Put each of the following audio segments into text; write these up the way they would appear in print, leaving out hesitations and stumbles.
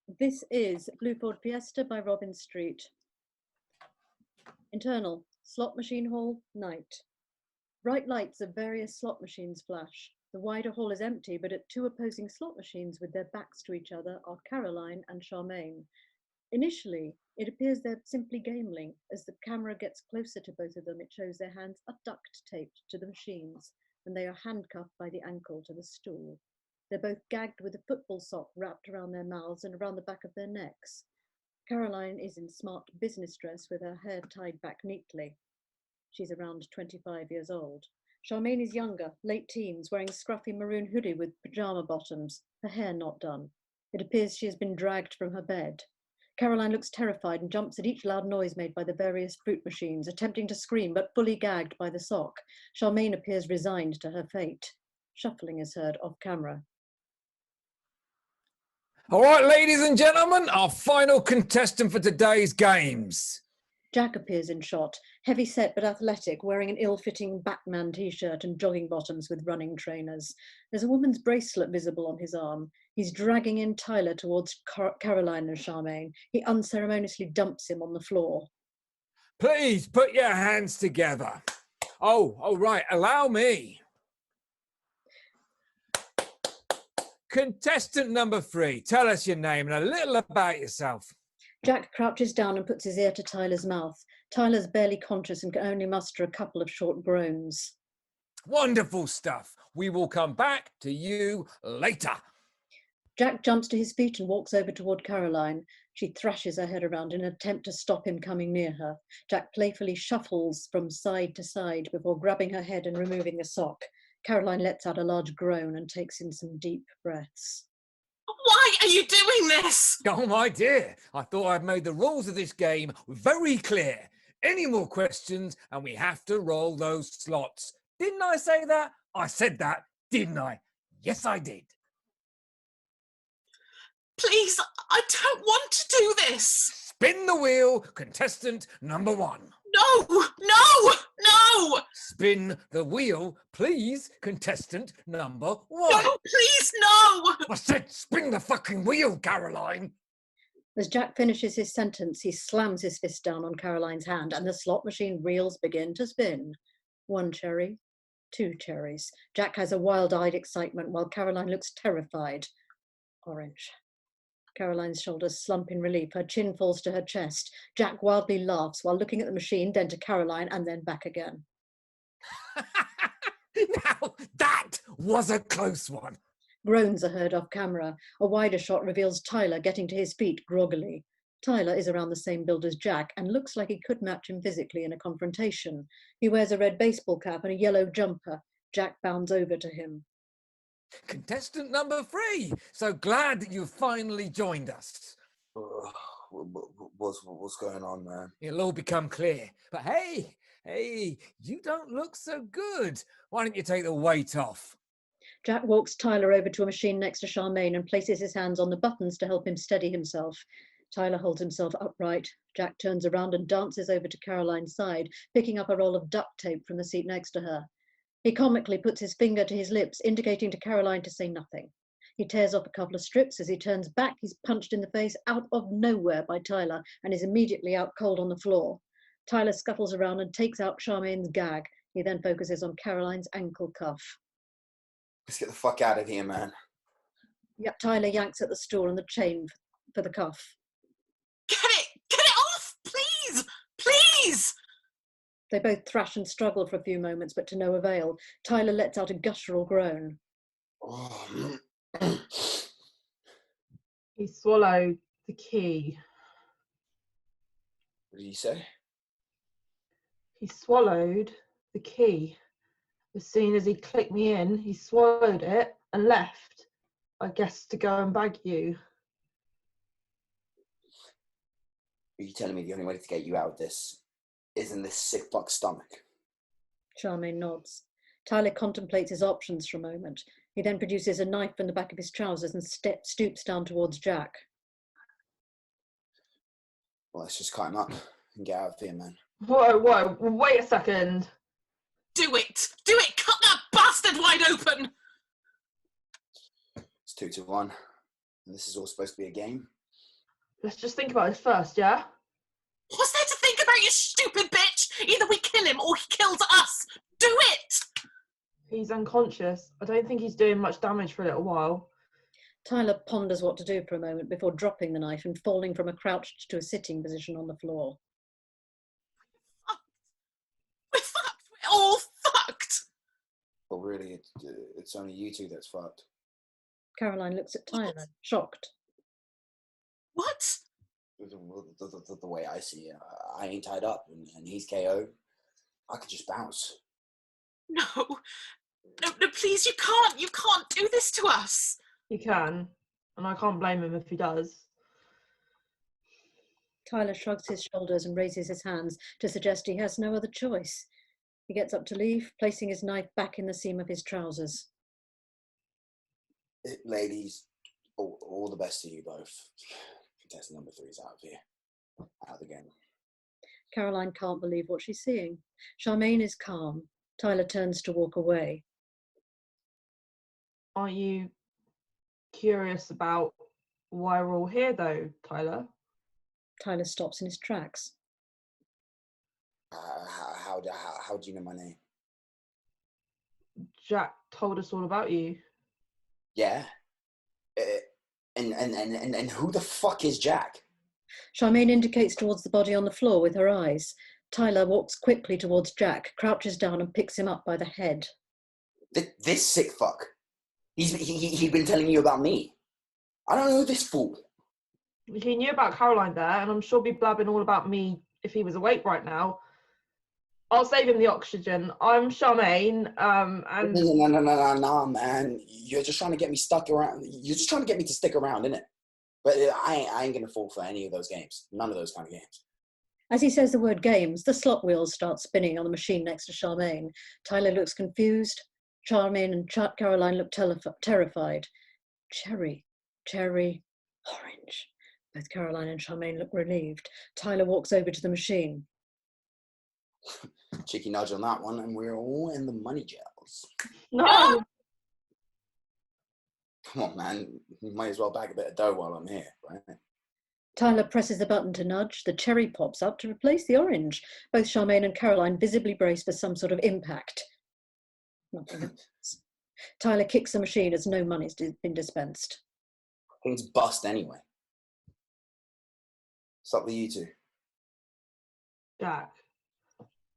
This is Blueford Fiesta by Robin Street. Internal, slot machine hall, night. Bright lights of various slot machines flash. The wider hall is empty, but at two opposing slot machines with their backs to each other are Caroline and Charmaine. Initially, it appears they're simply gameling. As the camera gets closer to both of them, it shows their hands are duct taped to the machines, and they are handcuffed by the ankle to the stool. They're both gagged with a football sock wrapped around their mouths and around the back of their necks. Caroline is in smart business dress with her hair tied back neatly. She's around 25 years old. Charmaine is younger, late teens, wearing a scruffy maroon hoodie with pajama bottoms, her hair not done. It appears she has been dragged from her bed. Caroline looks terrified and jumps at each loud noise made by the various fruit machines, attempting to scream but fully gagged by the sock. Charmaine appears resigned to her fate. Shuffling is heard off camera. All right, ladies and gentlemen, our final contestant for today's games. Jack appears in shot, heavy-set but athletic, wearing an ill-fitting Batman t-shirt and jogging bottoms with running trainers. There's a woman's bracelet visible on his arm. He's dragging in Tyler towards Caroline and Charmaine. He unceremoniously dumps him on the floor. Please put your hands together. Oh, right, allow me. Contestant number 3, tell us your name and a little about yourself. Jack crouches down and puts his ear to Tyler's mouth. Tyler's barely conscious and can only muster a couple of short groans. Wonderful stuff. We will come back to you later. Jack jumps to his feet and walks over toward Caroline. She thrashes her head around in an attempt to stop him coming near her. Jack playfully shuffles from side to side before grabbing her head and removing the sock. Caroline lets out a large groan and takes in some deep breaths. Why are you doing this? Oh, my dear, I thought I'd made the rules of this game very clear. Any more questions and we have to roll those slots. Didn't I say that? I said that, didn't I? Yes, I did. Please, I don't want to do this. Spin the wheel, contestant number 1. No! Spin the wheel, please, contestant number 1. No, please, no! I said spin the fucking wheel, Caroline. As Jack finishes his sentence, he slams his fist down on Caroline's hand and the slot machine reels begin to spin. 1 cherry, 2 cherries. Jack has a wild-eyed excitement while Caroline looks terrified. Orange. Caroline's shoulders slump in relief. Her chin falls to her chest. Jack wildly laughs while looking at the machine, then to Caroline, and then back again. Now, that was a close one. Groans are heard off camera. A wider shot reveals Tyler getting to his feet groggily. Tyler is around the same build as Jack and looks like he could match him physically in a confrontation. He wears a red baseball cap and a yellow jumper. Jack bounds over to him. Contestant number 3, so glad that you've finally joined us. What's going on, man? It'll all become clear. But hey, you don't look so good. Why don't you take the weight off? Jack walks Tyler over to a machine next to Charmaine and places his hands on the buttons to help him steady himself. Tyler holds himself upright. Jack turns around and dances over to Caroline's side, picking up a roll of duct tape from the seat next to her. He comically puts his finger to his lips, indicating to Caroline to say nothing. He tears off a couple of strips. As he turns back, he's punched in the face out of nowhere by Tyler and is immediately out cold on the floor. Tyler scuffles around and takes out Charmaine's gag. He then focuses on Caroline's ankle cuff. Let's get the fuck out of here, man. Tyler yanks at the stool and the chain for the cuff. Get it off, please! They both thrash and struggle for a few moments, but to no avail. Tyler lets out a guttural groan. Oh. He swallowed the key. What did you say? He swallowed the key. As soon as he clicked me in, he swallowed it and left, I guess, to go and bag you. Are you telling me the only way to get you out of this is in this sick fuck's stomach? Charmaine nods. Tyler contemplates his options for a moment. He then produces a knife from the back of his trousers and stoops down towards Jack. Well, let's just cut him up and get out of here, man. Whoa, wait a second. Do it! Cut that bastard wide open! It's 2-1. And this is all supposed to be a game. let's just think about this first, yeah? What's there to think about, you stupid bitch? Either we kill him or he kills us. Do it! He's unconscious. I don't think he's doing much damage for a little while. Tyler ponders what to do for a moment before dropping the knife and falling from a crouched to a sitting position on the floor. We're fucked. We're all fucked. But really, it's only you two that's fucked. Caroline looks at Tyler, shocked. What? The way I see it, I ain't tied up and he's KO. I could just bounce. No, please, you can't do this to us. He can, and I can't blame him if he does. Tyler shrugs his shoulders and raises his hands to suggest he has no other choice. He gets up to leave, placing his knife back in the seam of his trousers. Ladies, all the best to you both. Contestant number 3's out of here. Out of the game. Caroline can't believe what she's seeing. Charmaine is calm. Tyler turns to walk away. Are you curious about why we're all here, though, Tyler? Tyler stops in his tracks. How do you know my name? Jack told us all about you. Yeah. And who the fuck is Jack? Charmaine indicates towards the body on the floor with her eyes. Tyler walks quickly towards Jack, crouches down and picks him up by the head. This sick fuck. He's been telling you about me. I don't know this fool. He knew about Caroline there, and I'm sure he'd be blabbing all about me if he was awake right now. I'll save him the oxygen. I'm Charmaine, and... No, man. You're just trying to get me stuck around. You're just trying to get me to stick around, innit? But I ain't gonna fall for any of those games. None of those kind of games. As he says the word games, the slot wheels start spinning on the machine next to Charmaine. Tyler looks confused. Charmaine and Caroline look terrified. Cherry, orange. Both Caroline and Charmaine look relieved. Tyler walks over to the machine. Cheeky nudge on that one, and we're all in the money gels. No! Come on, man. You might as well bag a bit of dough while I'm here, right? Tyler presses the button to nudge. The cherry pops up to replace the orange. Both Charmaine and Caroline visibly brace for some sort of impact. Nothing happens. Tyler kicks the machine as no money's been dispensed. Things bust anyway. What's up with you two? Jack.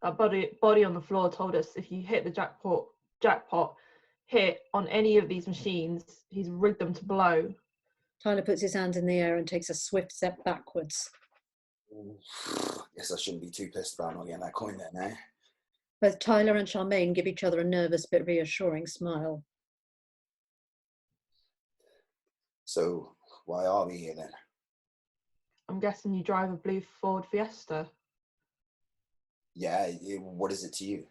That body on the floor told us if you hit the jackpot hit on any of these machines, he's rigged them to blow. Tyler puts his hands in the air and takes a swift step backwards. Guess I shouldn't be too pissed about not getting that coin then, eh? Both Tyler and Charmaine give each other a nervous but reassuring smile. So, why are we here then? I'm guessing you drive a blue Ford Fiesta. Yeah, what is it to you?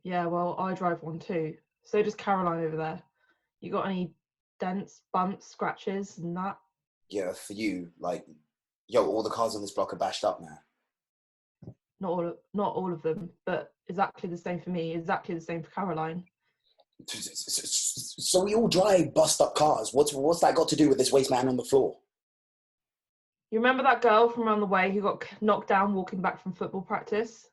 Yeah, well, I drive one too. So does Caroline over there. You got any dents, bumps, scratches and that? Yeah, for you, like, yo, all the cars on this block are bashed up now. Not all of them, but exactly the same for me, exactly the same for Caroline. So we all drive bust up cars. What's that got to do with this waste man on the floor? You remember that girl from around the way who got knocked down walking back from football practice?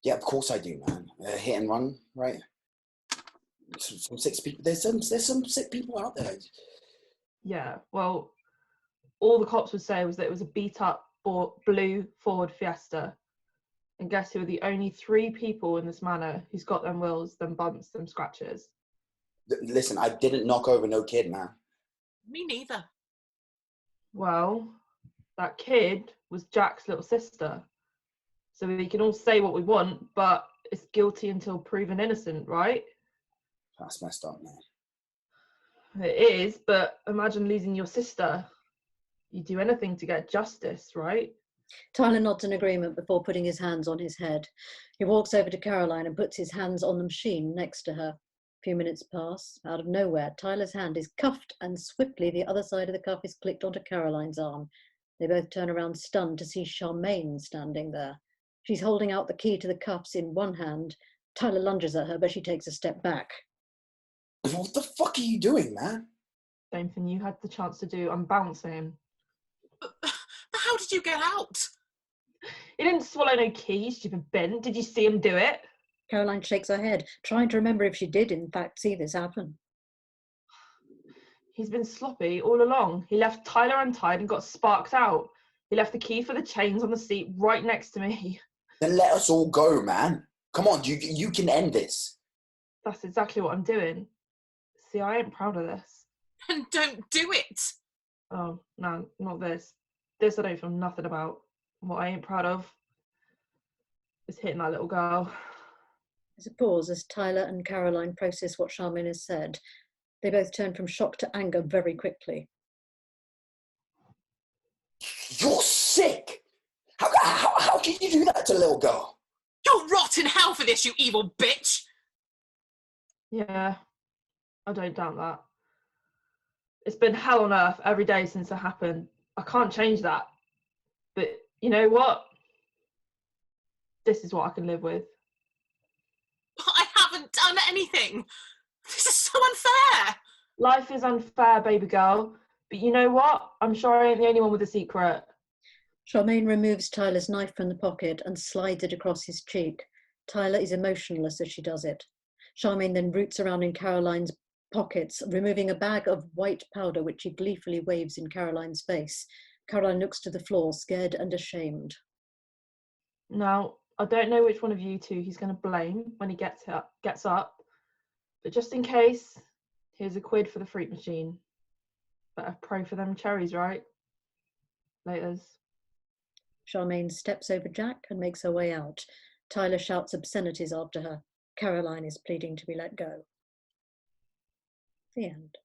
Yeah, of course I do, man. Hit and run, right? Some sick people. There's some sick people out there. Yeah, well, all the cops would say was that it was a beat up blue Ford Fiesta. And guess who are the only 3 people in this manor who's got them wheels, them bumps, them scratches? Listen, I didn't knock over no kid, man. Me neither. Well, that kid was Jack's little sister. So we can all say what we want, but it's guilty until proven innocent, right? That's messed up, man. It is, but imagine losing your sister. You do anything to get justice, right? Tyler nods in agreement before putting his hands on his head. He walks over to Caroline and puts his hands on the machine next to her. A few minutes pass. Out of nowhere, Tyler's hand is cuffed and swiftly the other side of the cuff is clicked onto Caroline's arm. They both turn around stunned to see Charmaine standing there. She's holding out the key to the cuffs in one hand. Tyler lunges at her, but she takes a step back. What the fuck are you doing, man? Same thing you had the chance to do. I'm bouncing. But how did you get out? He didn't swallow no key, stupid bin. Did you see him do it? Caroline shakes her head, trying to remember if she did in fact see this happen. He's been sloppy all along. He left Tyler untied and got sparked out. He left the key for the chains on the seat right next to me. Then let us all go, man. Come on, you can end this. That's exactly what I'm doing. See, I ain't proud of this. And don't do it. Oh, no, not this. This I don't feel nothing about. What I ain't proud of is hitting that little girl. There's a pause as Tyler and Caroline process what Charmaine has said. They both turn from shock to anger very quickly. You're sick. How can you do that to a little girl? You'll rot in hell for this, you evil bitch. Yeah, I don't doubt that. It's been hell on earth every day since it happened. I can't change that. But you know what? This is what I can live with. I haven't done anything. This is so unfair. Life is unfair, baby girl. But you know what? I'm sure I ain't the only one with a secret. Charmaine removes Tyler's knife from the pocket and slides it across his cheek. Tyler is emotionless as she does it. Charmaine then roots around in Caroline's pockets, removing a bag of white powder which she gleefully waves in Caroline's face. Caroline looks to the floor, scared and ashamed. Now, I don't know which one of you two he's going to blame when he gets up. But just in case, here's £1 for the fruit machine. Better pray for them cherries, right? Laters. Charmaine steps over Jack and makes her way out. Tyler shouts obscenities after her. Caroline is pleading to be let go. The end.